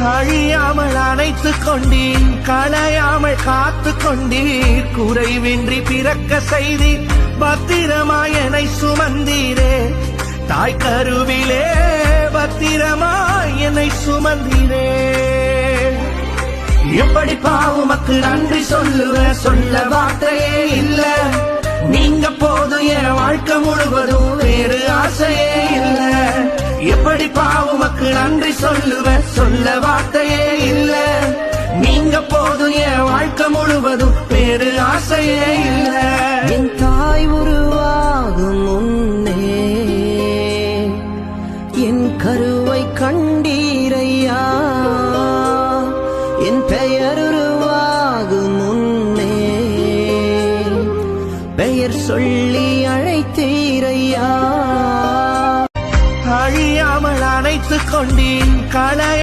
அழியாமல் அணைத்துக் கொண்டீர், களையாமல் காத்து கொண்டீர், குறைவின்றி பிறக்க செய்தீர், பத்திரமாய் என்னை சுமந்தீரே, தாய் கருவிலே பத்திரமாய் என்னை சுமந்தீரே. எப்படி பாவுமக்கு நன்றி சொல்லுவேன், சொல்ல வார்த்தையே இல்ல, நீங்க போதும் என் வாழ்க்கை முழுவதும் வேறு ஆசையே இல்ல. எப்படி பாவுமக்கு நன்றி சொல்லுவேன், சொல்ல வார்த்தையே இல்ல, நீங்க போதும் என் வாழ்க்கை முழுவதும் வேறு ஆசையே இல்ல. என் தாய் உருவாகும் முன்னே என் கருவை கண்டீரையா, என் பெயர் உருவாகும் முன்னே பெயர் சொல்லி அழைத்தீரையா. அழியாமல் அணைத்துக் கொண்டீர்,